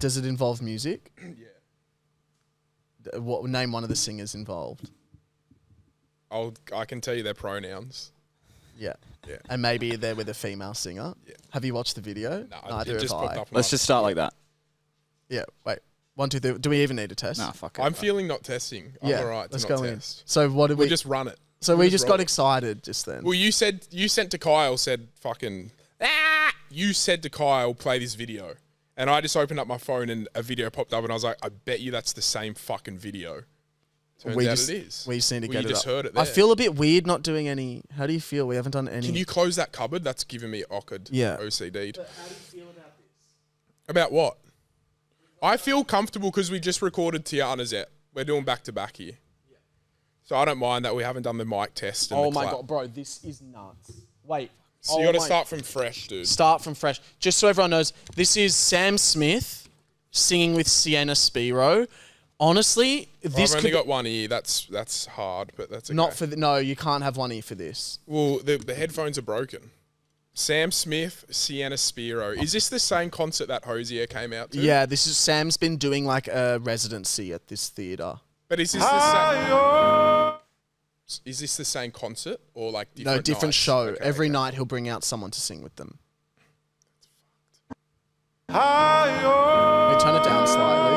Does it involve music? Yeah. What name one of the singers involved? I can tell you their pronouns. Yeah. Yeah. And maybe they're with a female singer. Yeah. Have you watched the video? No, Neither it just have popped I. up. Let's just start like that. Yeah. Wait. 1, 2, 3. Do we even need a test? Nah, fuck it. I'm feeling not testing. I'm all right to let's not go test. in. So what did We'll we just run it. So We'll we just roll got it. excited just then. Well, you sent to Kyle, said fucking, you said to Kyle, play this video. And I just opened up my phone and a video popped up and I was like, I bet you that's the same fucking video. Turns out it is. We just need to Well, get you it just up. heard it there. I feel a bit weird not doing any. How do you feel? We haven't done any. Can you close that cupboard? That's giving me awkward OCD. But how do you feel about this? About what? I feel comfortable because we just recorded Tiana's out. We're doing back-to-back here. Yeah. So I don't mind that we haven't done the mic test. And Oh the my clap. God, bro, this is nuts. Wait. So you got to start from fresh, dude. Start from fresh. Just so everyone knows, this is Sam Smith singing with Sienna Spiro. Honestly, this I've only could got one ear. That's hard, but that's okay. not for no. You can't have one ear for this. Well, the headphones are broken. Sam Smith, Sienna Spiro. Is this the same concert that Hosier came out to? Yeah, this is Sam's been doing like a residency at this theater. But is this the same? Is this the same concert or like different? No, different nights? show. Okay, Every okay. night he'll bring out someone to sing with them. I Can you turn it down slightly?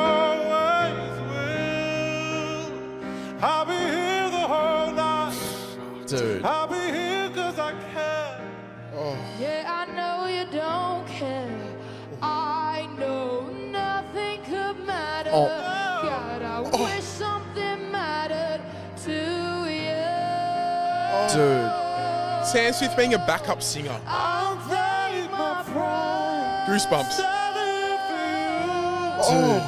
I'll be here the whole night. Dude. I'll be here 'cause I care. Yeah, I know you don't care. I know nothing could matter. Oh. God, I wish something mattered to you. Dude. Sam Smith being a backup singer. I'll take my pride. Goosebumps. Dude.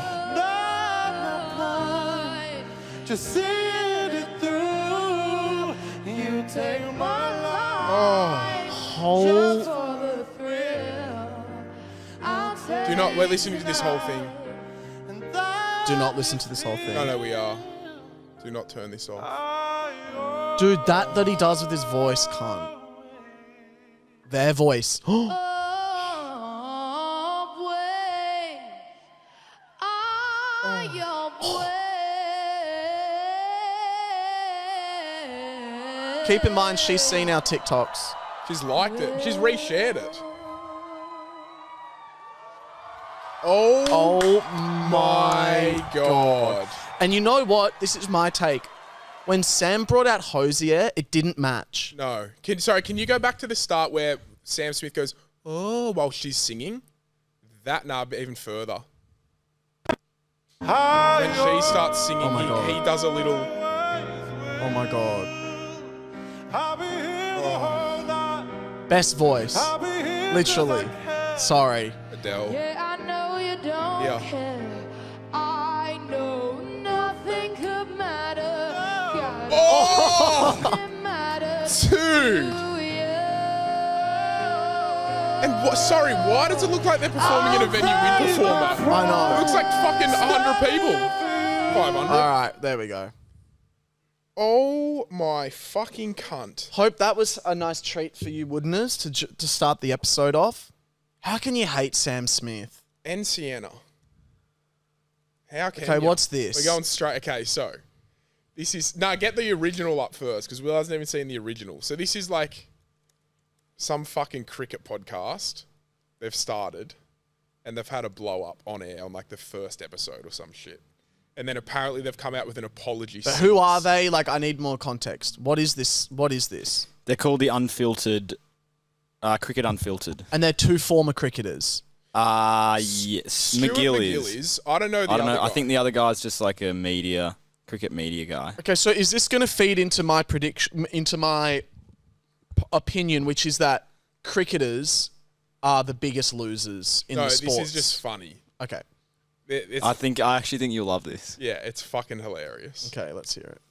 Just see it through. You take my life. Whole. For the thrill, I'll Do not. We're listening to this whole thing. Do not listen to this whole thing. No, we are. Do not turn this off. Dude, that he does with his voice, cunt. Their voice. always. Are your way. Keep in mind, she's seen our TikToks. She's liked it. She's reshared it. Oh my God. And you know what? This is my take. When Sam brought out Hosier, it didn't match. No. Can you go back to the start where Sam Smith goes, oh, while she's singing? But even further. When she starts singing, Oh my God. he does a little... Oh my God. I'll be here the whole night. Best voice. I'll be here 'cause Literally. I care. Sorry. Adele. Yeah, I know you don't Yeah. care. I know nothing could matter. God, Oh! nothing matters Dude! to you. And why does it look like they're performing in a venue with performer? I It know. looks like fucking 100 people. 500. All right, there we go. Oh my fucking cunt. Hope that was a nice treat for you, Woodners, to start the episode off. How can you hate Sam Smith? And Sienna. How can Okay, you? what's this? We're going straight. Okay, so this is... No, get the original up first because Will hasn't even seen the original. So this is like some fucking cricket podcast they've started and they've had a blow up on air on like the first episode or some shit. And then apparently they've come out with an apology. But who are they? Like, I need more context. What is this? What is this? They're called the Unfiltered, Cricket Unfiltered. And they're two former cricketers. Yes. Stuart MacGill MacGill is. I don't know the I don't other know. I guy. think the other guy's just like a cricket media guy. Okay, so is this going to feed into my prediction, into my opinion, which is that cricketers are the biggest losers in the sports? this is just funny. Okay. It's, I actually think you'll love this. yeah, it's fucking hilarious. Okay, let's hear it.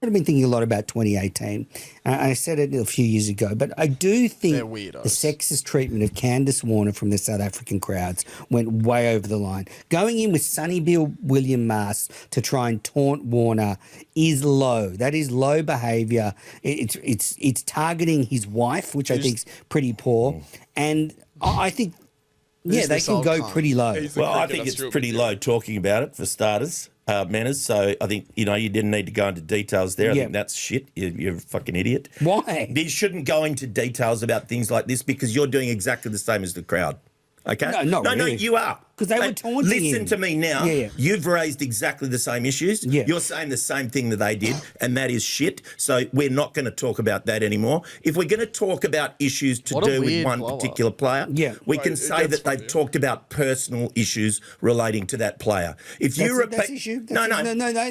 I've been thinking a lot about 2018. I said it a few years ago, but I do think They're weirdos. the sexist treatment of Candace Warner from the South African crowds went way over the line. Going in with Sonny Bill William Maas to try and taunt Warner is low. That is low behaviour. It's targeting his wife, which I think is pretty poor. And I think Yeah, Who's they this can old go cunt? pretty low. He's the Well, I cricket think it's Australian pretty Miguel. low talking about it for starters, manners. So I think, you didn't need to go into details there. I Yeah. think that's shit. You're a fucking idiot. Why? You shouldn't go into details about things like this because you're doing exactly the same as the crowd. Okay? No, not No, really. you are. 'Cause they were And taunting Listen him. to me now. Yeah, yeah. You've raised exactly the same issues. Yeah. You're saying the same thing that they did, and that is shit. So we're not going to talk about that anymore. If we're going to talk about issues to What a do with weird one blow-up. particular player, Yeah. we Right, can it say gets that they've funnier. talked about personal issues relating to that player. If you repeat, That's issue. no,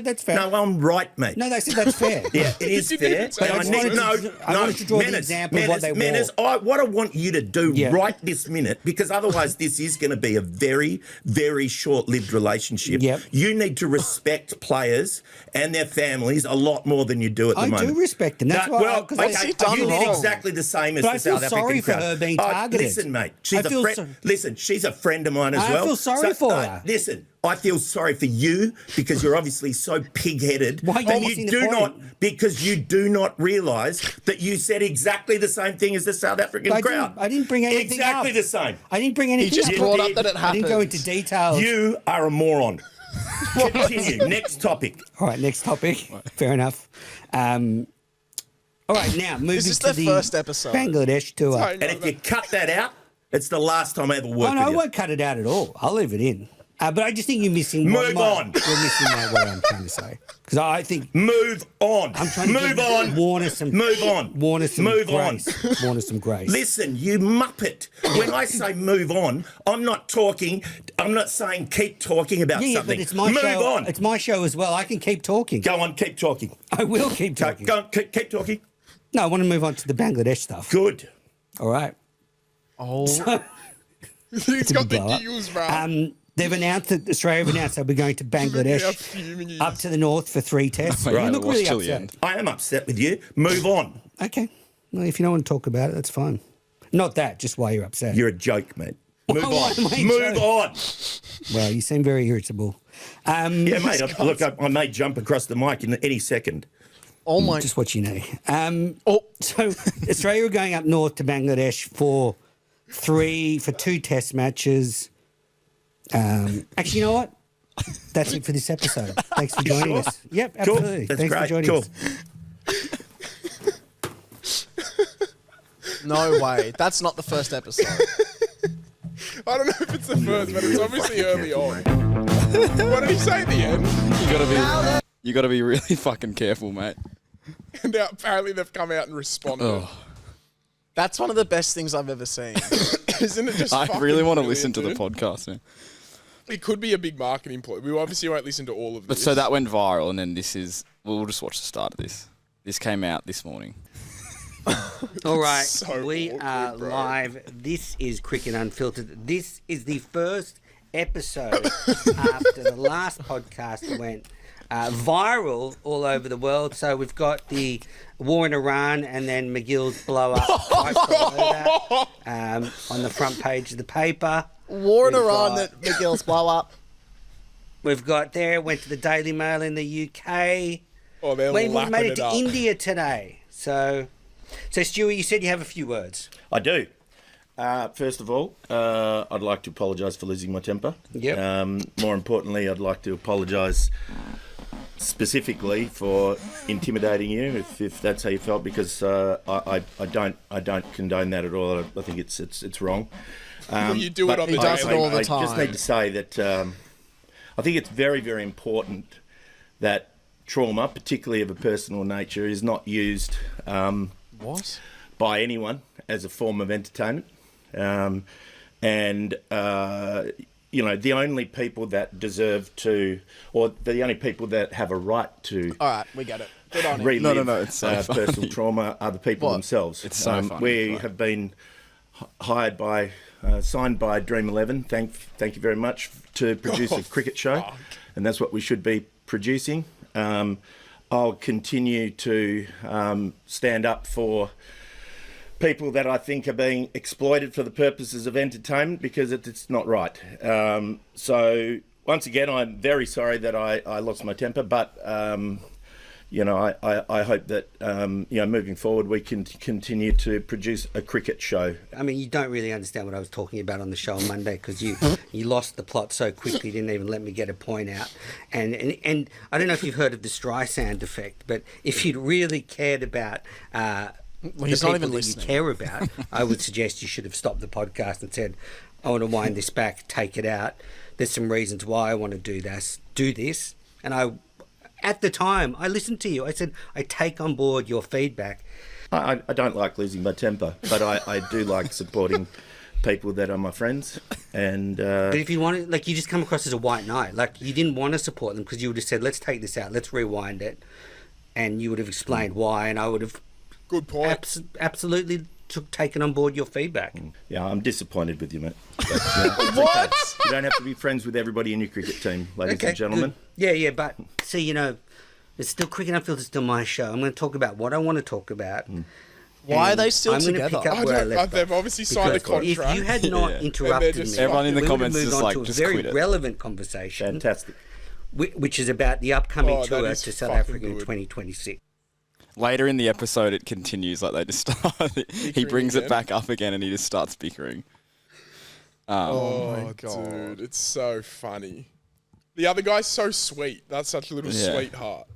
That's fair. no, I'm right, mate. No, they said that's fair. Yeah, it is didn't fair. even say And I wanted to draw the example of what they wore. What I want you to do Yeah. right this minute, because otherwise this is going to be a very, very short-lived relationship. Yep. You need to respect players and their families a lot more than you do at the I moment. do respect them. That's why. well, 'cause okay, I- she done you did wrong? exactly the same as But the I feel South African sorry for crowd. her being targeted. Listen, mate. I She's a feel friend. so- Listen, she's a friend of mine as I well. feel sorry for her. Listen, I feel sorry for you because you're obviously so pig-headed. Why are you and missing the do point? not because you do not realise that you said exactly the same thing as the South African crowd. I didn't bring anything exactly up. the same. I didn't bring anything just up. brought up that it I didn't go happened. into details. You are a moron. Continue. Next topic. All right, next topic. Fair enough. All right, now moving Is this to their the first episode? Bangladesh tour. Sorry, And if you cut that out, it's the last time I ever worked Oh no, I with you. won't cut it out at all. I'll leave it in. But I just think you're missing. Move on. You're missing what I'm trying to say because I think Move on. I'm trying to Move give on. Warner some. Move on. Warner some Move grace. Warner some grace. Listen, you muppet. When I say move on, I'm not saying keep talking about yeah, something. but it's my move show. on. It's my show as well. I can keep talking. Go on, keep talking. I will keep talking. Go on, keep talking. No, I want to move on to the Bangladesh stuff. Good. All right. Oh, He's got the blow up. giggles, bro. They've announced that Australia have announced that we're going to How Bangladesh fuming he up is. to the north for 3 tests. Right, You it look was really till the upset. end. I am upset with you. Move on. Okay. Well, if you don't want to talk about it, that's fine. Not that, just why you're upset. You're a joke, mate. Move Why am I on. a Move joke? on. Well, you seem very irritable. Yeah, mate. Look, I may jump across the mic in any second. oh my! Just what you need. Oh, So Australia are going up north to Bangladesh for 2 test matches. Actually, you know what? That's it for this episode. Thanks for joining us. Yep, Cool. absolutely. That's Thanks great. for joining Cool. us. no way! That's not the first episode. I don't know if it's the first, but it's obviously early on. What did he say at the end? You gotta be really fucking careful, mate. And now apparently they've come out and responded. Oh, That's one of the best things I've ever seen. Isn't it just I fucking really want to brilliant, listen to the dude? podcast, man. It could be a big marketing ploy. We obviously won't listen to all of But this. so that went viral, and then this is. We'll just watch the start of this. This came out this morning. All right, so we awkward, are bro. live. This is Cricket Unfiltered. This is the first episode after the last podcast went viral all over the world. So we've got the war in Iran and then MacGill's blow up twice below that, on the front page of the paper. War in We've Iran got- that MacGill's blow up. We've got there, went to the Daily Mail in the UK. Oh, they're We've lapping made it it to up. India today. So Stuart, you said you have a few words. I do. First of all, I'd like to apologise for losing my temper. Yep. More importantly, I'd like to apologise specifically for intimidating you, if that's how you felt, because I don't condone that at all. I think it's wrong. You do it but on the He does it daily. all the I just time. need to say that I think it's very, very important that trauma, particularly of a personal nature, is not used What? by anyone as a form of entertainment. The only people that deserve to, or the only people that have a right to All right, we get it. Good on him. relive No, it's so funny. personal trauma are the people What? themselves. It's so funny, We right. have been hired by, signed by Dream 11. Thank you very much to produce a cricket show, and that's what we should be producing. I'll continue to stand up for people that I think are being exploited for the purposes of entertainment, because it's not right. So once again, I'm very sorry that I lost my temper, but you know, I hope that, you know, moving forward, we can continue to produce a cricket show. I mean, you don't really understand what I was talking about on the show on Monday because you lost the plot so quickly, you didn't even let me get a point out. And I don't know if you've heard of the Streisand effect, but if you'd really cared about he's not even listening. You care about, I would suggest you should have stopped the podcast and said, I want to wind this back, take it out. There's some reasons why I want to do this. And at the time, I listened to you. I said, I take on board your feedback. I don't like losing my temper, but I do like supporting people that are my friends. And but if you wanted, like, you just come across as a white knight. Like, you didn't want to support them because you would have said, let's take this out, let's rewind it. And you would have explained why, and I would have... Good point. Absolutely taken on board your feedback. Yeah, I'm disappointed with you, mate. But, what? You don't have to be friends with everybody in your cricket team, ladies and gentlemen. Good. Yeah, but see, you know, it's still Cricket Unfiltered, it's still my show. I'm going to talk about what I want to talk about. Why are they still together? Pick up where I left they've obviously signed a contract. If you had not interrupted me, everyone in the comments is just like, to a just very quit it. relevant conversation. Fantastic. Which is about the upcoming tour to is South fucking Africa in good. 2026. Later in the episode, it continues like they just start. He brings again? it back up again, and he just starts bickering. Oh, my God. dude, it's so funny. The other guy's so sweet. That's such a little Yeah. sweetheart.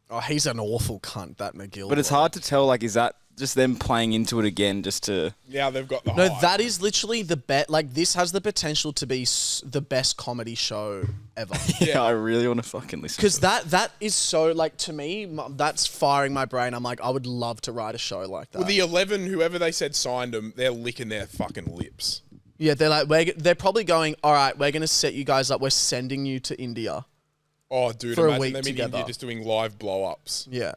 Oh, he's an awful cunt, that MacGill. But it's hard to tell. Like, is that just them playing into it again, just to? Now they've got the No, hype. that is literally the bet. Like, this has the potential to be the best comedy show ever. Yeah, I really want to fucking listen. Because that is so, like, to me, that's firing my brain. I'm like, I would love to write a show like that. Well, the 11, whoever they said signed them, they're licking their fucking lips. Yeah, they're like, they're probably going, all right, we're going to set you guys up. We're sending you to India. Oh, dude, For a imagine week them in together. India just doing live blow-ups. Yeah.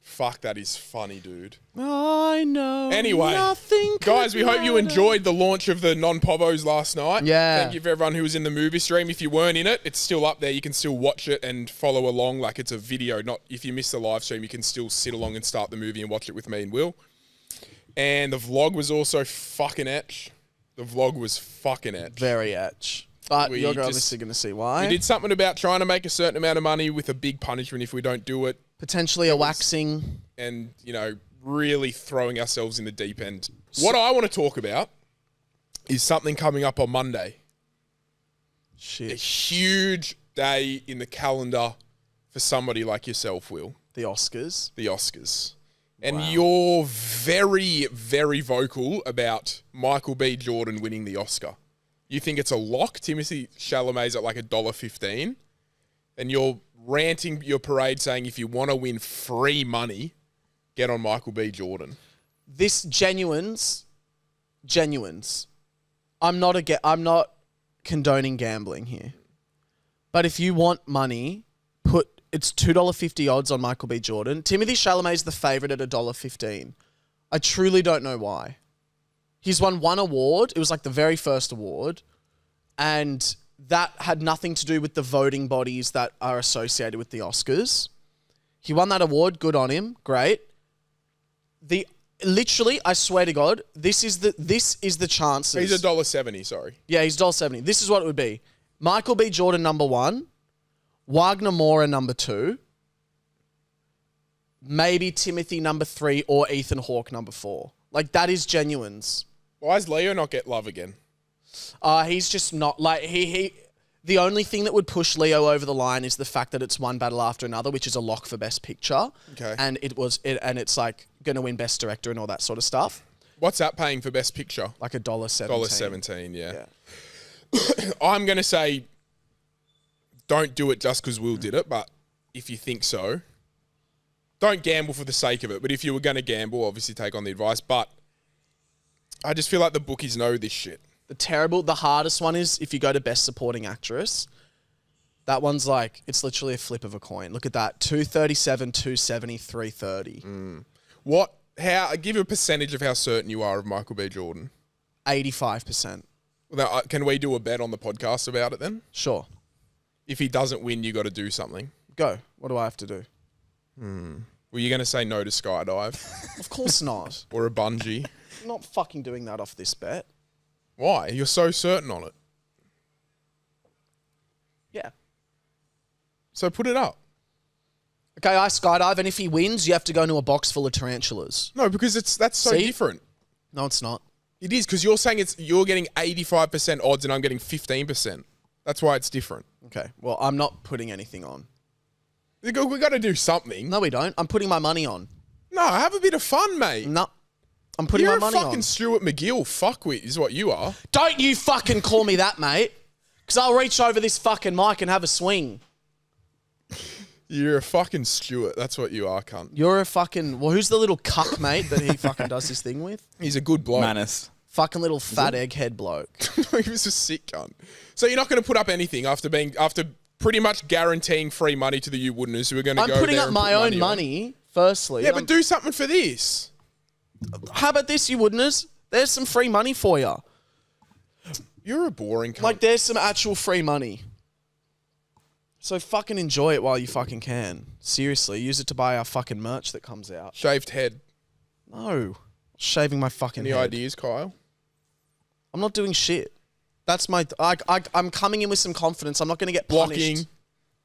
Fuck, that is funny, dude. I know. Anyway, nothing guys, we could hope you matter. enjoyed the launch of the non-povos last night. Yeah. Thank you for everyone who was in the movie stream. If you weren't in it, it's still up there. You can still watch it and follow along like it's a video. Not if you missed the live stream, you can still sit along and start the movie and watch it with me and Will. And the vlog was also fucking etch. The vlog was fucking etch. Very etch. But We you're just- obviously going to see why. We did something about trying to make a certain amount of money with a big punishment if we don't do it. Potentially a waxing. And, you know, really throwing ourselves in the deep end. What I want to talk about is something coming up on Monday. A Shit. huge day in the calendar for somebody like yourself, Will. The Oscars. The Oscars. And you're very, very vocal about Michael B. Jordan winning the Oscar. You think it's a lock. Timothée Chalamet's at like $1.15. And you're ranting your parade saying if you want to win free money, get on Michael B. Jordan. This genuines. I'm not condoning gambling here. But if you want money, it's $2.50 odds on Michael B. Jordan. Timothée Chalamet's the favourite at $1.15. I truly don't know why. He's won one award. It was like the very first award. And that had nothing to do with the voting bodies that are associated with the Oscars. He won that award. Good on him. Great. Literally, I swear to God, this is the chances. He's $1.70, sorry. Yeah, he's $1.70. This is what it would be. Michael B. Jordan, number 1. Wagner Moura, number 2. Maybe Timothy, number 3, or Ethan Hawke, number 4. Like, that is genuines. Why does Leo not get love again? He's just not, like, the only thing that would push Leo over the line is the fact that it's one battle after another, which is a lock for Best Picture. Okay. And it's, like, going to win Best Director and all that sort of stuff. What's that paying for Best Picture? Like $1.17. $1.17, yeah. I'm going to say don't do it just because Will did it, but if you think so, don't gamble for the sake of it. But if you were going to gamble, obviously take on the advice. But I just feel like the bookies know this shit. The hardest one is if you go to Best Supporting Actress. That one's like, it's literally a flip of a coin. Look at that. 237, 270, 330. Give a percentage of how certain you are of Michael B. Jordan. 85%. Now, can we do a bet on the podcast about it then? Sure. If he doesn't win, you got to do something. Go. What do I have to do? Were you going to say no to skydive Of course not. or a bungee? I'm not fucking doing that off this bet. Why? You're so certain on it. Yeah. So put it up. Okay, I skydive, and if he wins, you have to go into a box full of tarantulas. No, because that's so See? different. No, it's not. It is, because you're saying you're getting 85% odds and I'm getting 15%. That's why it's different. Okay, well, I'm not putting anything on. We got to do something. No, we don't. I'm putting my money on. No, have a bit of fun, mate. No, I'm putting You're my money a fucking on. Stuart MacGill fuckwit is what you are. Don't you fucking call me that, mate. Because I'll reach over this fucking mic and have a swing. You're a fucking Stuart. That's what you are, cunt. You're a fucking... Well, who's the little cuck, mate, that he fucking does this thing with? He's a good bloke. Manus. Fucking little fat egghead bloke. He was a sick cunt. So you're not going to put up anything after pretty much guaranteeing free money to the you wouldn'ters who are going to go I'm putting there up and my put own on. money, firstly. Yeah, but do something for this. How about this, you wouldn'ters? There's some free money for you. You're a boring cunt. Like, there's some actual free money. So fucking enjoy it while you fucking can. Seriously, use it to buy our fucking merch that comes out. Shaved head. No. Shaving my fucking Any head. ideas, Kyle? I'm not doing shit. That's my... I'm coming in with some confidence. I'm not going to get Blocking. punished.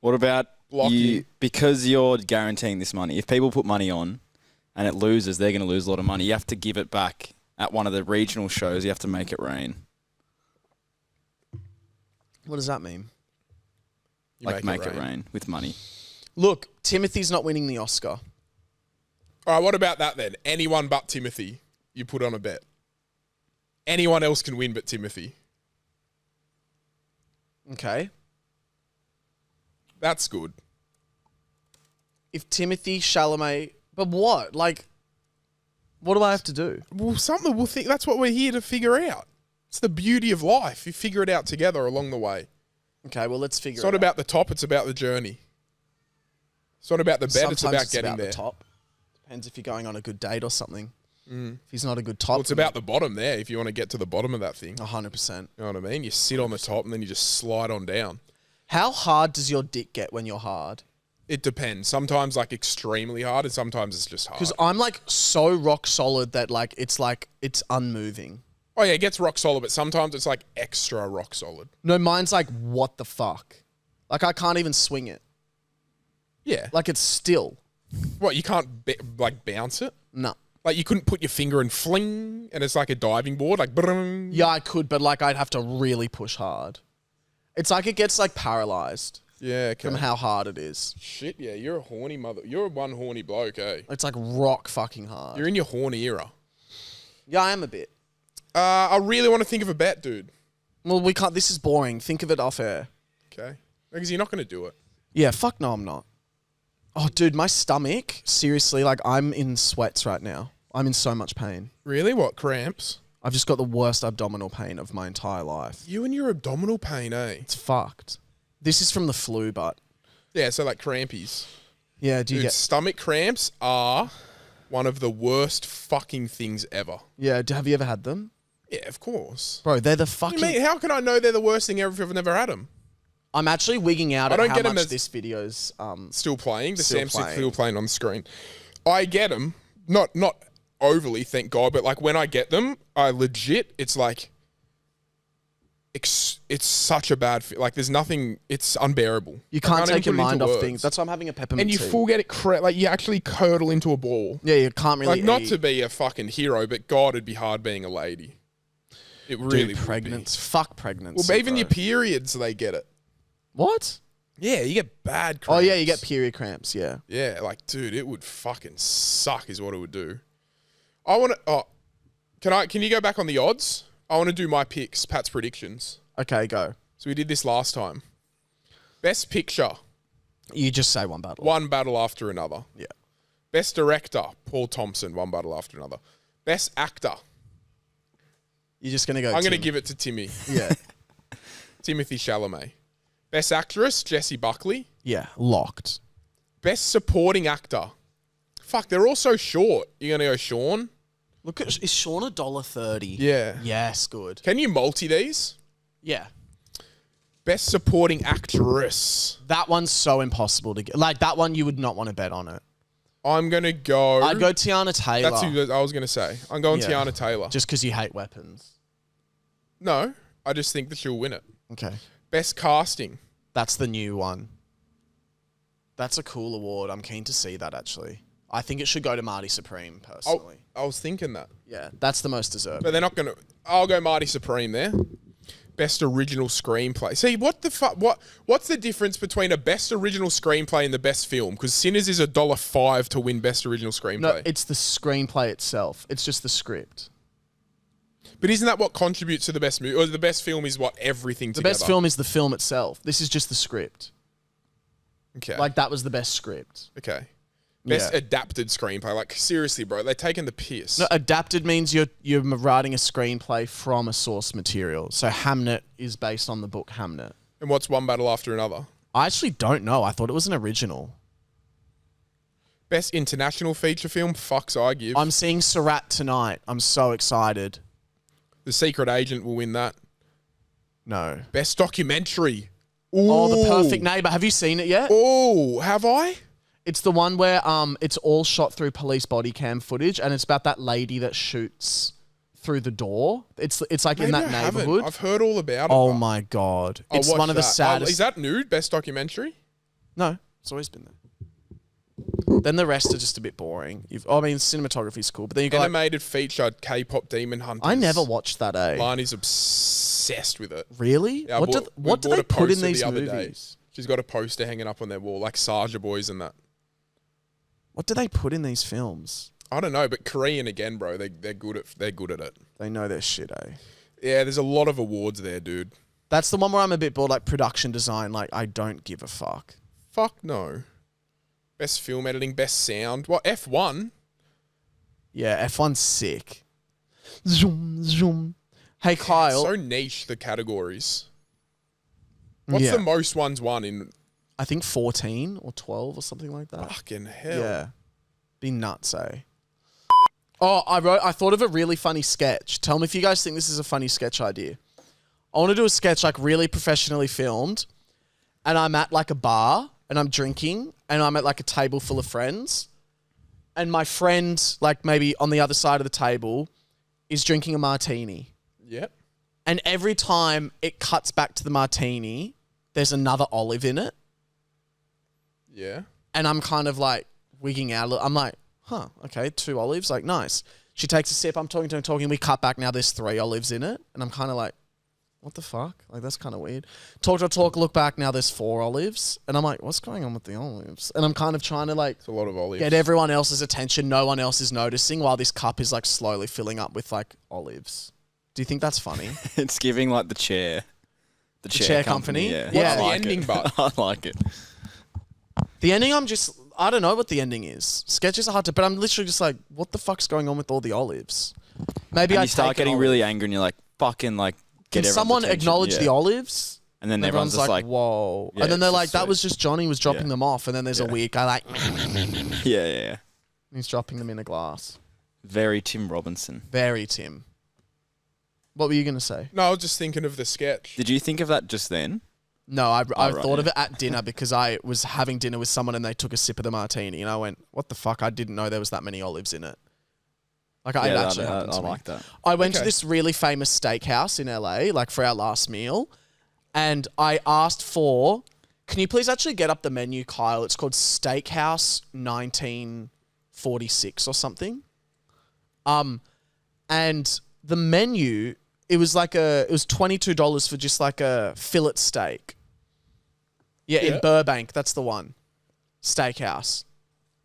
What about Blocking. you? Because you're guaranteeing this money. If people put money on and it loses, they're going to lose a lot of money. You have to give it back at one of the regional shows. You have to make it rain. What does that mean? You Make it rain with money. Look, Timothy's not winning the Oscar. All right, what about that then? Anyone but Timothy, you put on a bet. Anyone else can win but Timothy. Okay. That's good. If Timothy Chalamet... But what? Like, what do I have to do? Well, something we'll think. That's what we're here to figure out. It's the beauty of life. You figure it out together along the way. Okay, well, let's figure It's it out. not about the top, it's about the journey. It's not about the bet, it's Sometimes about getting there. the top. Depends if you're going on a good date or something. If he's not a good top... Well, it's about the bottom there if you want to get to the bottom of that thing. 100%. You know what I mean? You sit on the top and then you just slide on down. How hard does your dick get when you're hard? It depends. Sometimes like extremely hard and sometimes it's just hard. Because I'm like so rock solid that like it's unmoving. Oh yeah, it gets rock solid, but sometimes it's like extra rock solid. No, mine's like, what the fuck? Like I can't even swing it. Yeah. Like it's still. What, you can't like bounce it? No. Like you couldn't put your finger and fling and it's like a diving board, like brrrr. Yeah, I could, but like I'd have to really push hard. It's like it gets like paralyzed Yeah, okay. from how hard it is. Shit, yeah, you're a horny mother. You're one horny bloke, eh? It's like rock fucking hard. You're in your horny era. Yeah, I am a bit. I really want to think of a bet, dude. Well, we can't. This is boring. Think of it off air. Okay. Because you're not going to do it. Yeah, fuck no, I'm not. Oh, dude, my stomach, seriously, like I'm in sweats right now. I'm in so much pain. Really? What, cramps? I've just got the worst abdominal pain of my entire life. You and your abdominal pain, eh? It's fucked. This is from the flu, but Yeah, so like crampies. yeah, do you Dude, get... stomach cramps are one of the worst fucking things ever. Yeah, have you ever had them? Yeah, of course. Bro, they're the What do fucking... you mean? How can I know they're the worst thing ever if I've never had them? I'm actually wigging out I at don't how get 'em much as- this video's... Still playing. The Still Samsung playing. still playing on the screen. I get them. Not overly, thank God, but like when I get them, I legit, it's like... It's such a bad... Like there's nothing... It's unbearable. You I can't even take your put it into mind off words. things. That's why I'm having a peppermint And you tea. full get it... like you actually curdle into a ball. Yeah, you can't really Like not eat. to be a fucking hero, but God, it'd be hard being a lady. It really Dude, would be. pregnancy. Fuck pregnancy. Well, even bro. your periods, they get it. What? Yeah, you get bad Oh, cramps. yeah, you get period cramps, yeah. Yeah, like, dude, it would fucking suck is what it would do. I want to... Oh, can you go back on the odds? I want to do my picks, Pat's predictions. Okay, go. So we did this last time. Best picture, You just say one battle. one battle after another. Yeah. Best director, Paul Thompson, one battle after another. Best actor, You're just going to go I'm going to Tim. give it to Timmy. Yeah. Timothy Chalamet. Best actress, Jessie Buckley. Yeah, locked. Best supporting actor. Fuck, they're all so short. You're going to go Sean? Look at... Is Sean $1.30? Yeah. Yes, good. Can you multi these? Yeah. Best supporting actress. That one's so impossible to get. Like, that one, you would not want to bet on it. I'm going to go... I'd go Tiana Taylor. That's who I was going to say. I'm going Yeah. Tiana Taylor. Just because you hate weapons. No, I just think that she'll win it. Okay. Best casting. That's the new one. That's a cool award. I'm keen to see that, actually. I think it should go to Marty Supreme, personally. I was thinking that. Yeah, that's the most deserving. But they're not going to... I'll go Marty Supreme there. Best original screenplay. See, what the fuck? What's the difference between a best original screenplay and the best film? Because Sinners is $1.05 to win best original screenplay. No, it's the screenplay itself. It's just the script. But isn't that what contributes to the best movie? Or the best film is what? Everything The together? best film is the film itself. This is just the script. Okay. Like, that was the best script. Okay. Best Yeah. adapted screenplay. Like, seriously, bro. They're taking the piss. No, adapted means you're writing a screenplay from a source material. So Hamnet is based on the book Hamnet. And what's one battle after another? I actually don't know. I thought it was an original. Best international feature film? Fucks I give. I'm seeing Surat tonight. I'm so excited. The Secret Agent will win that. No. Best documentary. Oh, The Ooh. Perfect Neighbor. Have you seen it yet? Oh, have I? It's the one where it's all shot through police body cam footage, and it's about that lady that shoots through the door. It's like in Maybe that I haven't. neighborhood. I've heard all about it. Oh but my god! I'll It's watch one of the that. saddest. Is that nude? Best documentary? No, it's always been there. Then the rest are just a bit boring. I mean, cinematography's cool, but then you got. Animated feature K-pop Demon Hunters. I never watched that. Lani's obsessed with it. Really? Yeah, what do we they bought a put in poster these the other day. movies? She's got a poster hanging up on their wall, like Sarja Boys and that. What do they put in these films? I don't know, but Korean again, bro. They're good at it. They know their shit, eh? Yeah, there's a lot of awards there, dude. That's the one where I'm a bit bored, like production design. Like, I don't give a fuck. Fuck no. Best film editing, best sound. What, F1? Yeah, F1's sick. Zoom, zoom. Hey, Kyle. So niche, the categories. What's Yeah. the most ones won in? I think 14 or 12 or something like that. Fucking hell. Yeah. Be nuts, eh? Oh, I thought of a really funny sketch. Tell me if you guys think this is a funny sketch idea. I want to do a sketch like really professionally filmed, and I'm at like a bar and I'm drinking and I'm at like a table full of friends, and my friend, like maybe on the other side of the table, is drinking a martini. Yep. And every time it cuts back to the martini, there's another olive in it. Yeah. And I'm kind of like wigging out a little. I'm like, huh, okay, 2 olives, like nice. She takes a sip, I'm talking, we cut back, now there's 3 olives in it. And I'm kind of like, what the fuck? Like, that's kind of weird. Talk, look back, now there's 4 olives. And I'm like, what's going on with the olives? And I'm kind of trying to like It's a lot of olives. get everyone else's attention. No one else is noticing while this cup is like slowly filling up with like olives. Do you think that's funny? It's giving like the chair. The Chair Company? Yeah. Yeah. What's I the like ending, it. but? I like it. The ending, I don't know what the ending is. Sketches are hard to, but I'm literally just like, what the fuck's going on with all the olives? Maybe And I you start take an getting olive. really angry and you're like, fucking like, get Can everyone's someone attention. acknowledge Yeah. the olives? And then And everyone's just like, whoa. Yeah, and then they're it's like, just that sweet. was just Johnny was dropping Yeah. them off. And then there's a Yeah. weird guy like, yeah. he's dropping them in a glass. Very Tim Robinson. Very Tim. What were you going to say? No, I was just thinking of the sketch. Did you think of that just then? No, I right, thought of yeah. it at dinner because I was having dinner with someone and they took a sip of the martini. And I went, what the fuck? I didn't know there was that many olives in it. Like, it Yeah, actually I happened to me. like that. I went to Okay. this really famous steakhouse in LA, like for our last meal, and I asked for, can you please actually get up the menu, Kyle? It's called Steakhouse 1946 or something. And the menu, it was $22 for just like a fillet steak. Yeah, Yeah. in Burbank, that's the one. Steakhouse.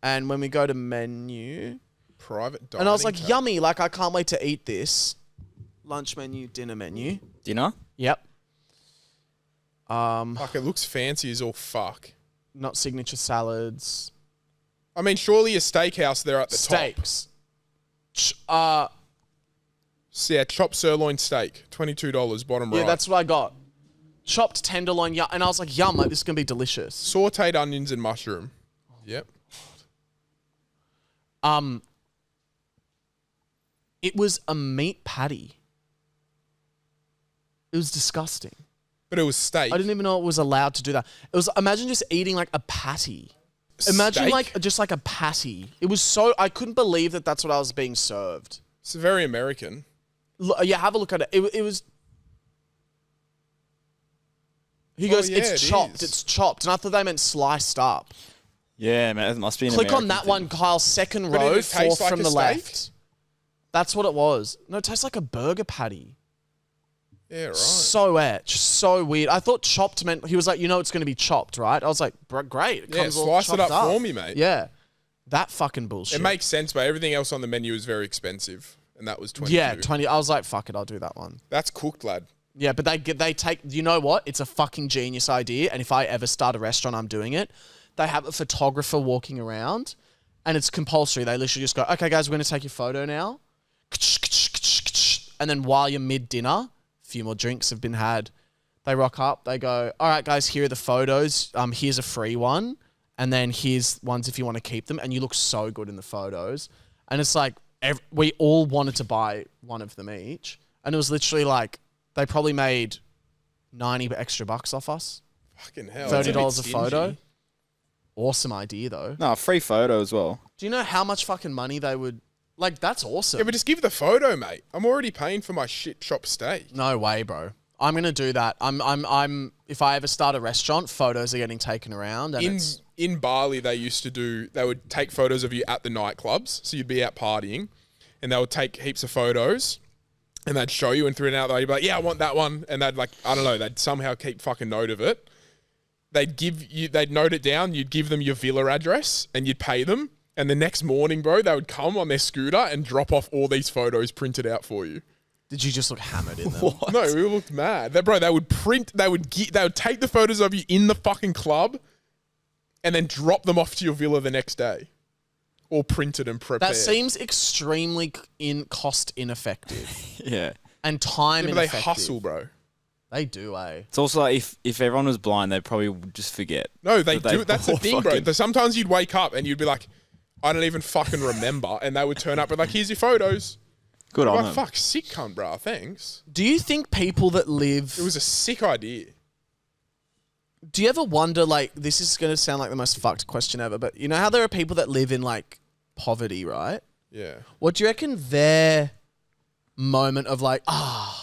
And when we go to menu, Private dining. and I was like, tab. yummy, like I can't wait to eat this. Lunch menu, dinner menu. Dinner? Yep. Fuck, it looks fancy as all fuck. Not signature salads. I mean, surely a steakhouse there at the top. Steaks. Yeah, chopped sirloin steak, $22, bottom right. Yeah, that's what I got. Chopped tenderloin, and I was like, yum, like this is gonna be delicious. Sauteed onions and mushroom. Yep. It was a meat patty. It was disgusting. But it was steak. I didn't even know it was allowed to do that. It was, imagine just eating like a patty. Imagine Steak? like just like a patty. It was so, I couldn't believe that that's what I was being served. It's very American. Yeah, have a look at it. It was. He Oh, goes, yeah, it's it chopped. is. It's chopped. And I thought they meant sliced up. Yeah, man, it must be an Click on American that thing. one, Kyle. Second But row, it tastes fourth like from a the steak? left. That's what it was. No, it tastes like a burger patty. Yeah, right. So etch, so weird. I thought chopped meant he was like, it's going to be chopped, right? I was like, great. It Yeah, comes all slice it chopped up for me, mate. Yeah, that fucking bullshit. It makes sense, but everything else on the menu is very expensive, and that was 22. Yeah, 20. I was like, fuck it, I'll do that one. That's cooked, lad. Yeah, but they take. You know what? It's a fucking genius idea, and if I ever start a restaurant, I'm doing it. They have a photographer walking around, and it's compulsory. They literally just go, "Okay, guys, we're going to take your photo now," and then while you're mid dinner, a few more drinks have been had. They rock up. They go, "All right, guys, here are the photos. Here's a free one, and then here's ones if you want to keep them." And you look so good in the photos, and it's like we all wanted to buy one of them each, and it was literally like. They probably made 90 extra bucks off us. Fucking hell. $30 a stingy. photo. Awesome idea, though. No, free photo as well. Do you know how much fucking money they would... Like, that's awesome. Yeah, but just give the photo, mate. I'm already paying for my shit chop steak. No way, bro. I'm going to do that. If I ever start a restaurant, photos are getting taken around. And In Bali, they would take photos of you at the nightclubs. So you'd be out partying, and they would take heaps of photos. And they'd show you and through and out, they'd be like, yeah, I want that one. And they'd they'd somehow keep fucking note of it. They'd note it down. You'd give them your villa address and you'd pay them. And the next morning, bro, they would come on their scooter and drop off all these photos printed out for you. Did you just look hammered in them? No, we looked mad. They would take the photos of you in the fucking club and then drop them off to your villa the next day. All printed and prepared. That seems extremely cost ineffective. Yeah. And time but they ineffective. hustle, bro. They do, eh? It's also like if everyone was blind, they'd probably just forget. No, they that do. That's the all thing, bro. fucking- Sometimes you'd wake up and you'd be like, I don't even fucking remember. And they would turn up with like, here's your photos. Good I'm on like, them. fuck, sick cunt, bro. Thanks. Do you think people that live... It was a sick idea. Do you ever wonder, like, this is going to sound like the most fucked question ever, but you know how there are people that live in, like, poverty, right? Yeah. What do you reckon their moment of, like,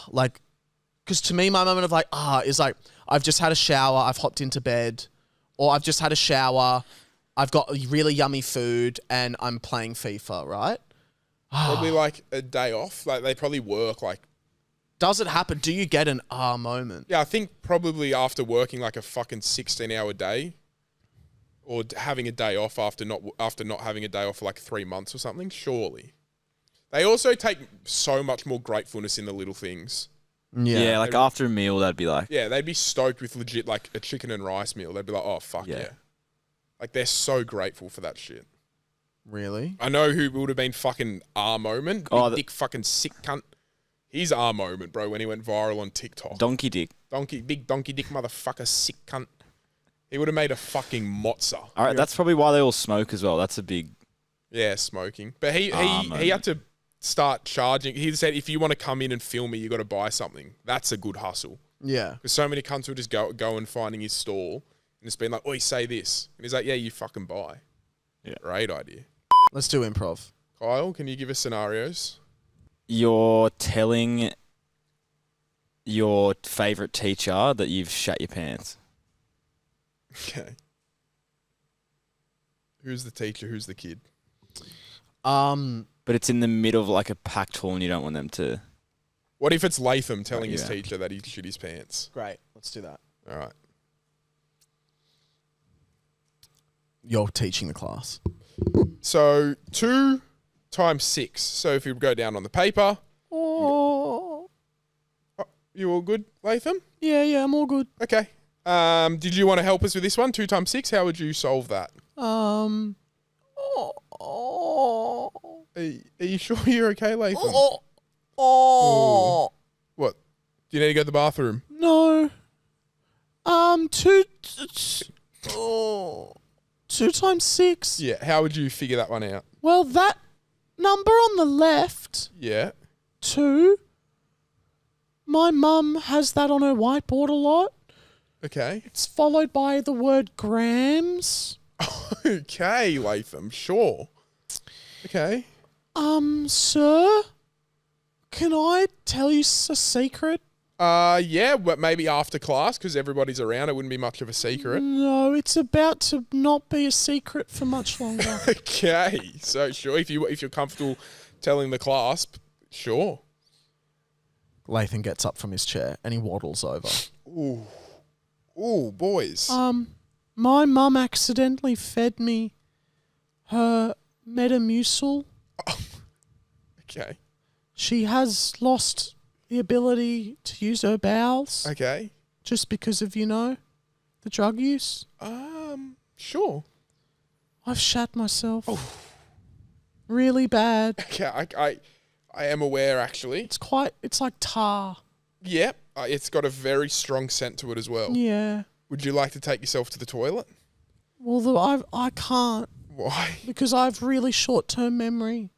like, because to me, my moment of, like, is like, I've just had a shower, I've hopped into bed, or I've just had a shower, I've got really yummy food, and I'm playing FIFA, right? Probably like a day off. Like they probably work like. Does it happen? Do you get an moment? Yeah, I think probably after working like a fucking 16-hour day, or having a day off after not having a day off for like 3 months or something. Surely, they also take so much more gratefulness in the little things. Yeah, like after a meal, they'd be like, Yeah, they'd be stoked with legit like a chicken and rice meal. They'd be like, oh fuck yeah. Like they're so grateful for that shit. Really? I know who would have been fucking our moment. Big dick fucking sick cunt. He's our moment, bro, when he went viral on TikTok. donkey dick. Big donkey dick motherfucker, sick cunt. He would have made a fucking mozza. All right, that's probably why they all smoke as well. That's a big... Yeah, smoking. But he had to start charging. He said, if you want to come in and film me, you got to buy something. That's a good hustle. Yeah. Because so many cunts will just go and finding his stall and it's been like, oi, say this. And he's like, yeah, you fucking buy. Yeah. Great idea. Let's do improv. Kyle, can you give us scenarios? You're telling your favourite teacher that you've shat your pants. Okay. Who's the teacher? Who's the kid? But it's in the middle of like a packed hall and you don't want them to... What if it's Latham telling his yeah. teacher that he shit his pants? Great. Let's do that. All right. You're teaching the class. So 2 times 6. So if you go down on the paper. Oh. You all good, Latham? Yeah, I'm all good. Okay. Did you want to help us with this one? 2 times 6. How would you solve that? Are you sure you're okay, Latham? What? Do you need to go to the bathroom? No. 2 times 6. Yeah. How would you figure that one out? Well, that number on the left, Yeah. 2, my mum has that on her whiteboard a lot. Okay. It's followed by the word grams. Okay, Latham. Sure. Okay. Sir, can I tell you a secret? Yeah, but maybe after class because everybody's around. It wouldn't be much of a secret. No, it's about to not be a secret for much longer. Okay, so sure, if you're comfortable telling the class, sure. Latham gets up from his chair and he waddles over. Ooh, boys. My mum accidentally fed me her Metamucil. Okay. She has lost the ability to use her bowels Okay. just because of, the drug use. Sure. I've shat myself. Really bad. Okay, I am aware actually. It's like tar. Yep. It's got a very strong scent to it as well. Yeah. Would you like to take yourself to the toilet? Well, I can't Why? because I have really short-term memory.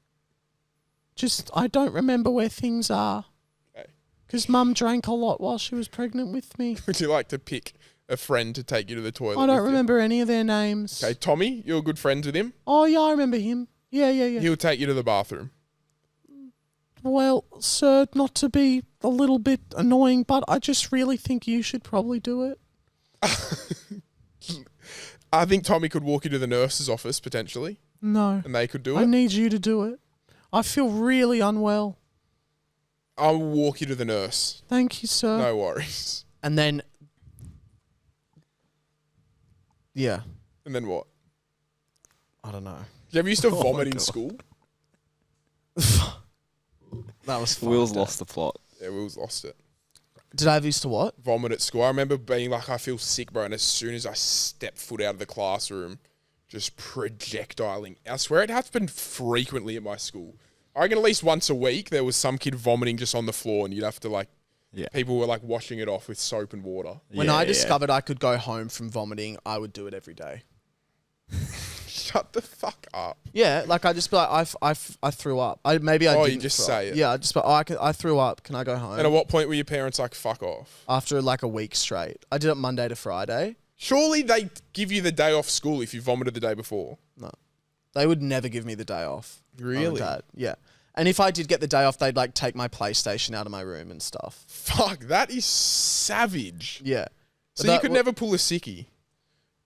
I don't remember where things are. Okay. Because Mum drank a lot while she was pregnant with me. Would you like to pick a friend to take you to the toilet? I don't with you? remember any of their names. Okay, Tommy, you're good friends with him. Oh, yeah, I remember him. Yeah. He'll take you to the bathroom. Well, sir, not to be a little bit annoying, but I just really think you should probably do it. I think Tommy could walk you to the nurse's office potentially, No. and they could do I it. need you to do it. I feel really unwell. I'll walk you to the nurse. Thank you, sir. No worries. And then... Yeah. And then what? I don't know. You ever used to vomit in school? That was fun. Will's lost the plot. Yeah, Will's lost it. Did I ever used to what? Vomit at school. I remember being like, I feel sick, bro. And as soon as I step foot out of the classroom, just projectiling. I swear it happened frequently at my school. I reckon at least once a week there was some kid vomiting just on the floor, and you'd have to people were like washing it off with soap and water. When I discovered I could go home from vomiting, I would do it every day. Shut the fuck up. Yeah, like I just be like, I threw up. Oh, didn't you just throw say up. it. Yeah, I just be like, I threw up. Can I go home? And at what point were your parents like, fuck off? After like a week straight. I did it Monday to Friday. Surely they give you the day off school if you vomited the day before. No. They would never give me the day off. Really? Mum and Dad. Yeah. And if I did get the day off, they'd like take my PlayStation out of my room and stuff. Fuck, that is savage. Yeah. So But you could never pull a sickie.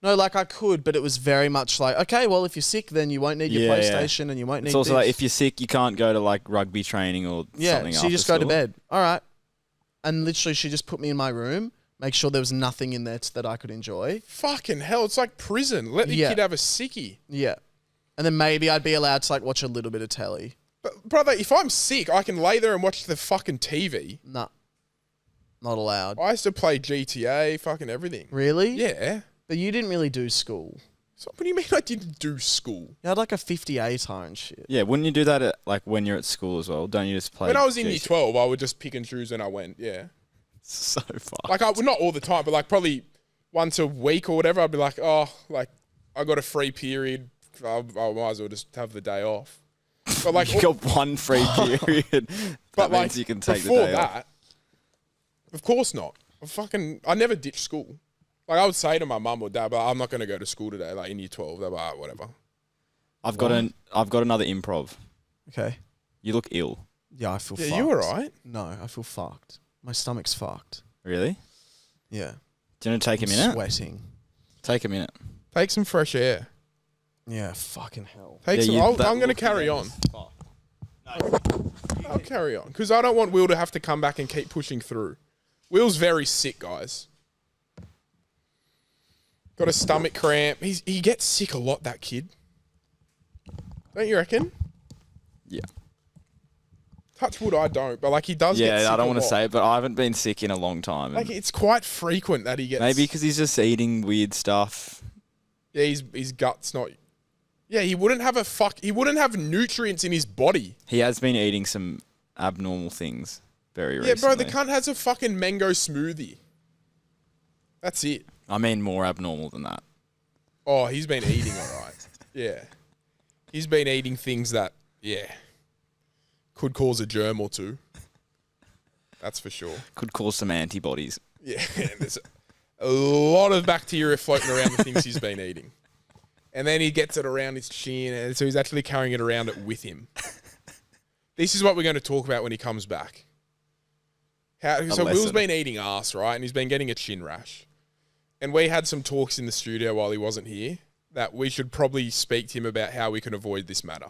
No, like I could, but it was very much like, okay, well, if you're sick, then you won't need your Yeah, yeah. PlayStation and you won't need It's also this. like if you're sick, you can't go to like rugby training or something. So you just go after to school. bed. All right. And literally she just put me in my room, make sure there was nothing in there that I could enjoy. Fucking hell, it's like prison. Let the Yeah. kid have a sickie. Yeah. And then maybe I'd be allowed to like watch a little bit of telly. But brother, if I'm sick, I can lay there and watch the fucking TV. Nah. Not allowed. I used to play GTA, fucking everything. Really? Yeah. But you didn't really do school. So what do you mean I didn't do school? You had like a 58 and shit. Yeah, wouldn't you do that at, like when you're at school as well? Don't you just play? When I was in year GTA? 12, I would just pick and choose when I went, yeah. So far. Like, well, not all the time, but like probably once a week or whatever, I'd be like, oh, like I got a free period. I might as well just have the day off. But like, You got one free period. but That like means you can take the before day that, off. of course not. I never ditched school. Like I would say to my mum or dad, but I'm not going to go to school today. Like in year 12, they're like, whatever. I've got another improv. Okay. You look ill. Yeah, I feel Yeah, fucked. you alright? No, I feel fucked. My stomach's fucked. Really? Yeah. Do you want to take a I'm minute? sweating. Take a minute. Take some fresh air. Yeah, fucking hell. Take Yeah, some. you- I'm that going to look carry on. I'll carry on because I don't want Will to have to come back and keep pushing through. Will's very sick, guys. Got a stomach cramp. He gets sick a lot, that kid. Don't you reckon? Yeah. Touch wood, I don't, but like he does. get sick Yeah, I don't a want to lot. say it, but I haven't been sick in a long time. Like it's quite frequent that he gets. Maybe because he's just eating weird stuff. Yeah, his gut's not. Yeah, he wouldn't have He wouldn't have nutrients in his body. He has been eating some abnormal things very Yeah, recently. bro, the cunt has a fucking mango smoothie. That's it. I mean, more abnormal than that. Oh, he's been eating all right. Yeah. He's been eating things that, could cause a germ or two. That's for sure. Could cause some antibodies. Yeah, and there's a lot of bacteria floating around the things he's been eating. And then he gets it around his chin, and so he's actually carrying it around it with him. This is what we're going to talk about when he comes back. So Will's lesson. been eating ass, right? And he's been getting a chin rash. And we had some talks in the studio while he wasn't here that we should probably speak to him about how we can avoid this matter.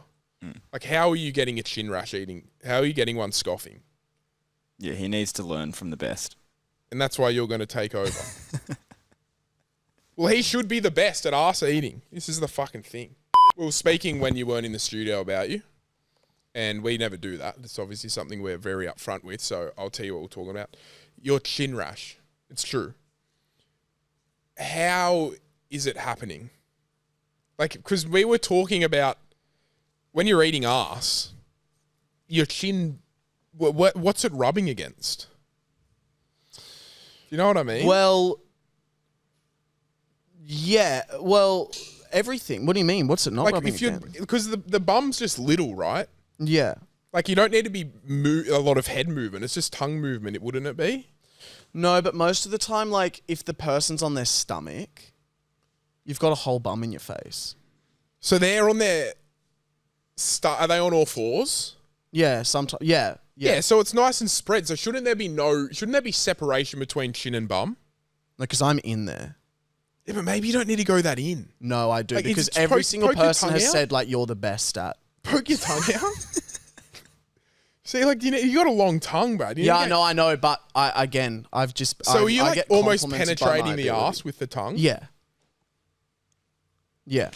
Like, how are you getting a chin rash eating? How are you getting one scoffing? Yeah, he needs to learn from the best. And that's why you're going to take over. Well, he should be the best at ass eating. This is the fucking thing. We were speaking when you weren't in the studio about you. And we never do that. It's obviously something we're very upfront with. So I'll tell you what we're talking about. Your chin rash. It's true. How is it happening? Like, because we were talking about when you're eating ass, your chin, what's it rubbing against? You know what I mean? Well, yeah. Well, everything. What do you mean? What's it not like rubbing if you against? because the bum's just little, right? Yeah. Like you don't need to be a lot of head movement. It's just tongue movement. Wouldn't it be? No, but most of the time, like, if the person's on their stomach, you've got a whole bum in your face. So they're on their... Are they on all fours? Yeah, sometimes. Yeah. Yeah, so it's nice and spread. So shouldn't there be separation between chin and bum? Because I'm in there. Yeah, but maybe you don't need to go that in. No, I do. Like, because it's every poke single your person tongue has out? said, like, you're the best at. Poke your tongue out? See, like, you got a long tongue, bro. Yeah, I know, but I've just... So are you, I like, get almost complimented by my penetrating the ability. ass with the tongue? Yeah. Yeah.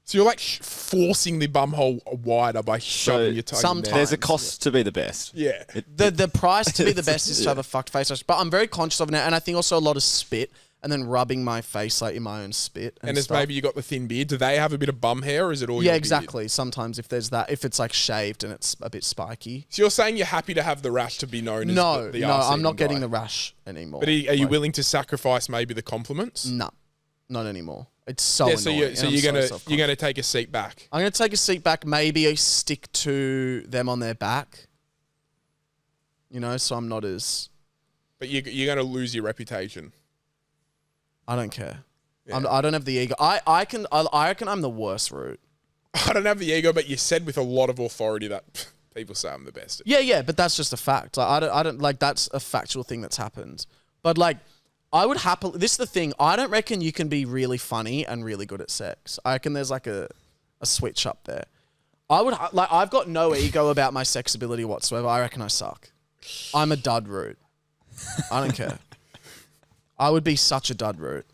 So you're, like, forcing the bum hole wider by shoving your tongue in sometimes- there. There's a cost to be the best. Yeah. The price to be the best is to have a fucked face. But I'm very conscious of it now, and I think also a lot of spit, and then rubbing my face like in my own spit. And it's stuff. maybe you got the thin beard. Do they have a bit of bum hair, or is it all Yeah, your beard? exactly. Sometimes if there's that, if it's like shaved and it's a bit spiky. So you're saying you're happy to have the rash to be known as No, the no, arse I'm not eating getting guy. the rash anymore. But are you Like, willing to sacrifice maybe the compliments? No, not anymore. It's so Yeah, so annoying. you're and I'm gonna self-conscious. take a seat back. I'm gonna take a seat back. Maybe I stick to them on their back. You know, so I'm not as. But you're gonna lose your reputation. I don't care. Yeah. I don't have the ego. I reckon I'm the worst route. I don't have the ego, but you said with a lot of authority that people say I'm the best. Yeah, but that's just a fact. Like, I don't like that's a factual thing that's happened. But like, I would happily. This is the thing. I don't reckon you can be really funny and really good at sex. I reckon there's like a switch up there. I've got no ego about my sex ability whatsoever. I reckon I suck. I'm a dud root. I don't care. I would be such a dud root.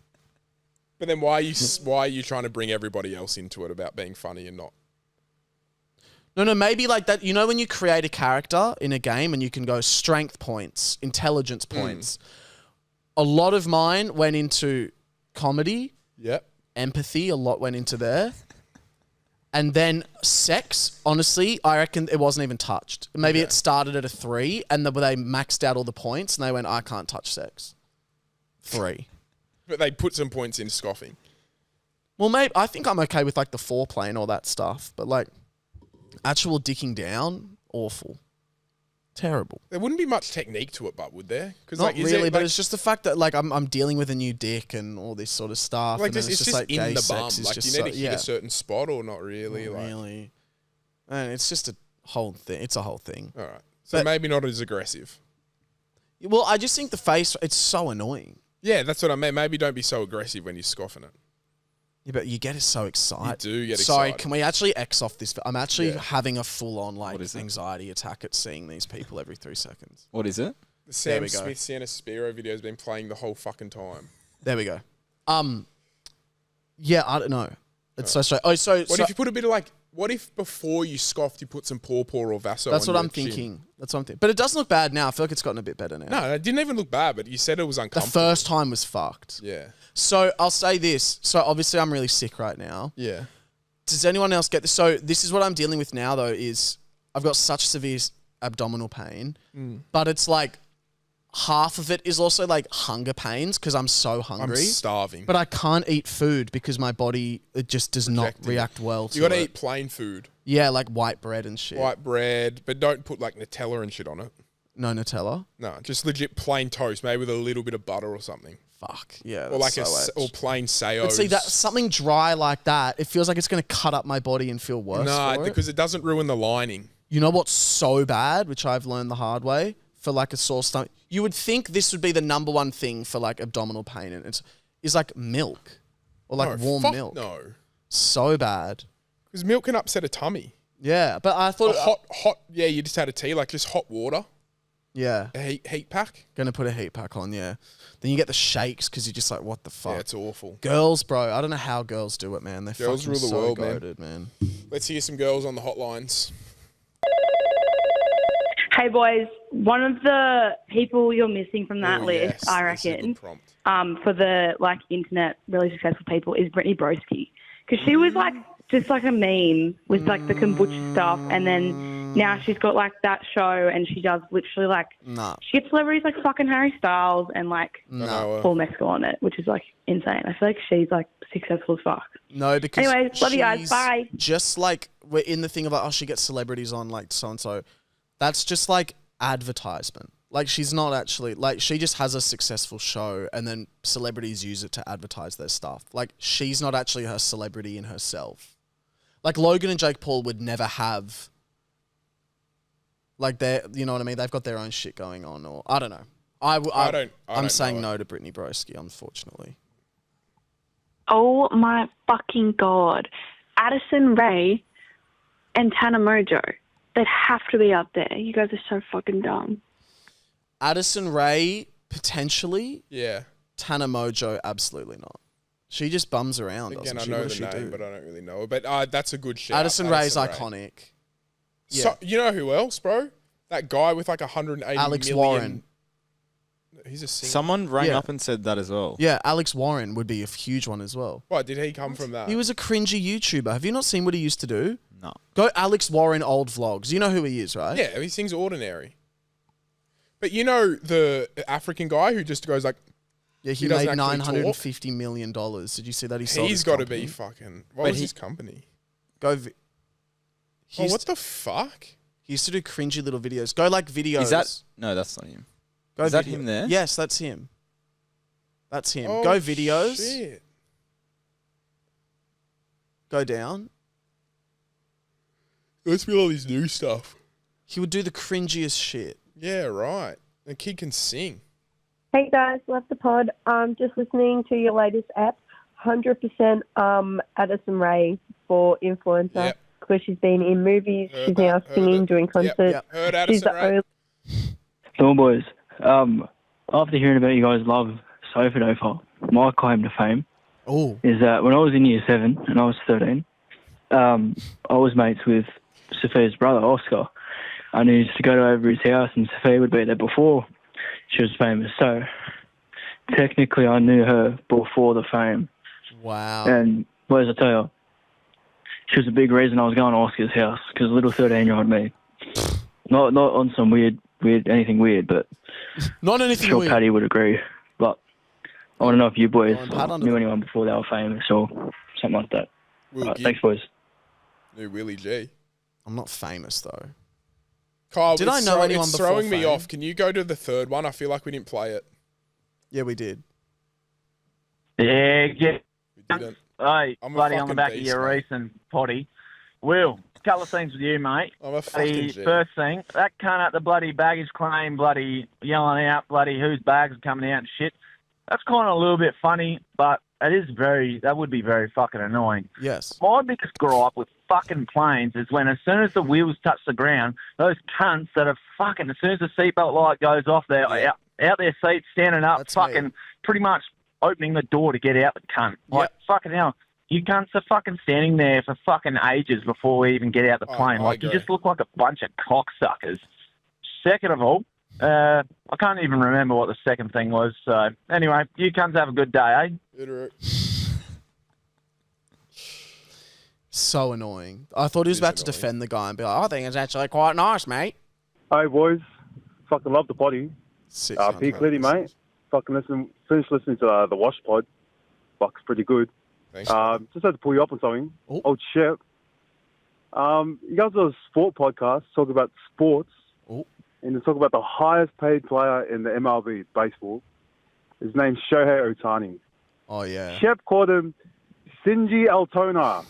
But then why are you trying to bring everybody else into it about being funny and not? No, maybe like that. You know when you create a character in a game and you can go strength points, intelligence points. A lot of mine went into comedy, Yep. empathy, a lot went into there. And then sex, honestly, I reckon it wasn't even touched. Maybe it started at a 3 and they maxed out all the points and they went, I can't touch sex. 3. But they put some points in scoffing. Well, maybe I think I'm okay with like the foreplay and all that stuff, but like actual dicking down, awful. Terrible. There wouldn't be much technique to it, but would there? Because Not really, but it's just the fact that like I'm dealing with a new dick and all this sort of stuff. like and then it's just like in gay the bum. sex is Like just you need to hit yeah, a certain spot or not really. not Like, really. And it's just a whole thing. It's a whole thing. all right. So But- maybe not as aggressive. Well, I just think the face. It's so annoying. Yeah, that's what I mean. Maybe don't be so aggressive when you're scoffing it. Yeah, but you get so excited. You do get Sorry, excited. can we actually X off this? I'm actually Yeah. having a full-on like is it? anxiety attack at seeing these people every 3 seconds. What is it? The Sam we go. Smith Sienna Spiro video has been playing the whole fucking time. There we go. Yeah, I don't know. It's so straight. Oh, so What if you put a bit of like? What if before you scoffed you put some pawpaw or Vaso? that's on what your I'm chin? thinking. That's what I'm thinking. But it doesn't look bad now. I feel like it's gotten a bit better now. No, it didn't even look bad. But you said it was The uncomfortable. first time was fucked. Yeah. So I'll say this. So obviously I'm really sick right now. Yeah. Does anyone else get this? So this is what I'm dealing with now though is I've got such severe abdominal pain, but it's like half of it is also like hunger pains because I'm so I'm hungry. starving. But I can't eat food because my body it just does not Rejecting it. react well to You got to it. eat plain food, Yeah, like white bread and shit. white bread, but don't put like Nutella and shit on it. No Nutella. No, just legit plain toast, maybe with a little bit of butter or something, Fuck. Yeah. or like that's so or edge. plain Sayo. But see that something dry like that, it feels like it's gonna cut up my body and feel worse. No, for it. because it doesn't ruin the lining. You know what's so bad, which I've learned the hard way? for like a sore stomach. You would think this would be the number one thing for like abdominal pain, and it's like milk or like warm milk. No, So bad. because milk can upset a tummy. Yeah, but I thought Hot. Yeah, you just had a tea, like just hot water, yeah, a heat pack. gonna put a heat pack on. Yeah, then you get the shakes because you're just like, what the fuck? Yeah, it's awful. Girls, bro, I don't know how girls do it, man. They're Girls fucking rule the so world, man. goated, man. Let's hear some girls on the hotlines. Hey boys, one of the people you're missing from that Oh, list, yes, I this is a reckon, good prompt. for the like internet really successful people is Brittany Broski, because she was like just like a meme with like the kombucha stuff, and then now she's got like that show, and she does literally like Nah. she gets celebrities like fucking Harry Styles and like I know, Paul Mescal on it, which is like insane. I feel like she's like successful as fuck. No, because Anyways, love you guys. she's Bye. Just like we're in the thing of like, oh, she gets celebrities on like so and so. That's just like advertisement. Like she's not actually like she just has a successful show and then celebrities use it to advertise their stuff. Like she's not actually her celebrity in herself. Like Logan and Jake Paul would never have like their, you know what I mean? They've got their own shit going on, or I don't know. I'm don't saying know no to Brittany Broski, unfortunately. Oh my fucking God. Addison Rae and Tana Mojo. They'd have to be up there. You guys are so fucking dumb. Addison Rae, potentially. Yeah. Tana Mojo, absolutely not. She just bums around, Again, doesn't I she? know What the does she name, do? but I don't really know her. But that's a good shout. Addison Rae's Rae. iconic. Yeah. So, you know who else, bro? That guy with like 180 Alex million- Warren. He's a singer. Someone rang Yeah. up and said that as well. Yeah, Alex Warren would be a huge one as well. Why did he come from that? He was a cringy YouTuber. Have you not seen what he used to do? No. Go Alex Warren old vlogs. You know who he is, right? Yeah, he sings Ordinary. But you know the African guy who just goes like, Yeah, he doesn't made actually $950 million. Did you see that? He sold he's his got to company. be fucking. What But was he- his company? Go. Oh, what the fuck? He used to do cringy little videos. Go like videos. Is that? No, that's not him. Go is that him there? Yes, that's him. That's him. Oh, Go videos. Shit. Go down. Let's be all his new stuff. He would do the cringiest shit. Yeah, right. The kid can sing. Hey guys, love the pod. Just listening to your latest app. 100% Addison Rae for influencer Yep. because she's been in movies. Heard She's that, now heard singing, it. doing concerts. Yep. Heard She's Addison the Rae. only. So, boys, after hearing about you guys' love sofa dofa, my claim to fame Oh. is that when I was in year 7 and I was 13, I was mates with Sophia's brother, Oscar. And I used to go over his house, and Sophia would be there before she was famous. So, technically, I knew her before the fame. Wow. And, boys, I tell you, she was a big reason I was going to Oscar's house, because little 13-year-old me. Not on some weird, anything weird, but Not I'm anything sure weird. Paddy would agree. But I want to know if you boys Go on, Pat under knew the- anyone before they were famous or something like that. Will Right, Gibb. thanks, boys. New Willie G. I'm not famous though. Kyle, Did I it's know anyone it's before throwing me fame? off. Can you go to the third one? I feel like we didn't play it. Yeah, we did. Yeah, get We didn't. hey, I'm a bloody on the fucking back beast, of your mate. recent potty. Will, couple of things with you, mate. I'm a fucking The G. first thing, that cunt at the bloody baggage claim, bloody yelling out, bloody whose bags are coming out and shit. That's kind of a little bit funny, but that would be very fucking annoying. Yes. My biggest gripe with fucking planes is when as soon as the wheels touch the ground, those cunts that are fucking, as soon as the seatbelt light goes off, they're out their seats, standing up, That's fucking me. pretty much opening the door to get out the cunt. Like, fucking hell. You cunts are fucking standing there for fucking ages before we even get out the plane. I Like, you agree. just look like a bunch of cocksuckers. Second of all, I can't even remember what the second thing was. So, anyway, you cunts have a good day, eh? So annoying. I thought he was It is about to annoying. defend the guy and be like, I think it's actually quite nice, mate. Hey boys, fucking love the potty. 600 P Clitty, mate. Fucking finished listening to the Wash Pod. Fuck's pretty good. Thanks. Just had to pull you up on something. Oh. Old Shep. You guys are a sport podcast, talk about sports, Oh. and to talk about the highest paid player in the MLB, baseball. His name's Shohei Ohtani. Oh, yeah. Shep called him Sinji Altona.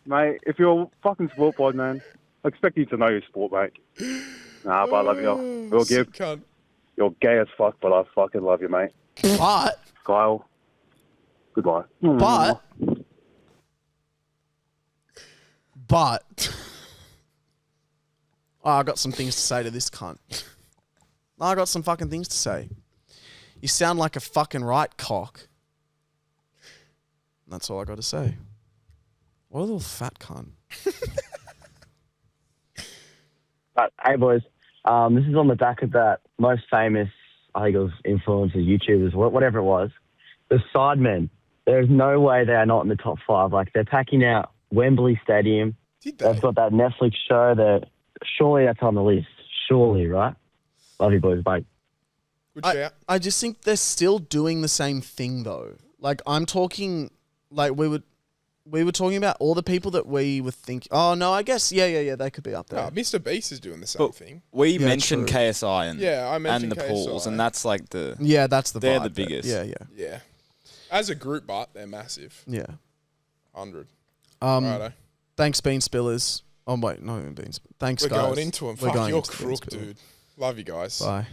Mate, if you're a fucking sport pod, man, I expect you to know your sport, mate. Nah, but I love you. Will Sick Gibb, cunt. you're gay as fuck, but I fucking love you, mate. But Kyle, goodbye. But oh, I got some things to say to this cunt. I got some fucking things to say. You sound like a fucking right cock. That's all I got to say. What a little fat cunt. Hey, boys. This is on the back of that most famous, I think it was influencers, YouTubers, whatever it was. The Sidemen. There's no way they are not in the top 5. Like, they're packing out Wembley Stadium. They've got that Netflix show that surely that's on the list. Surely, right? Love you, boys. Bye. I just think they're still doing the same thing, though. Like, I'm talking, like, we were talking about all the people that we were thinking. Oh, no, I guess, yeah, they could be up there. No, Mr. Beast is doing the same thing. We mentioned true. KSI and I mentioned and the KSI. Pools, and that's like the that's the they're vibe the there. biggest. Yeah. As a group, but they're massive. Yeah. 100. Righto. Thanks, Bean Spillers. Oh, wait, not even Beans. Thanks, We're guys. going into them. We're Fuck, going you're into the Bean crook, Spiller. dude. Love you guys. Bye.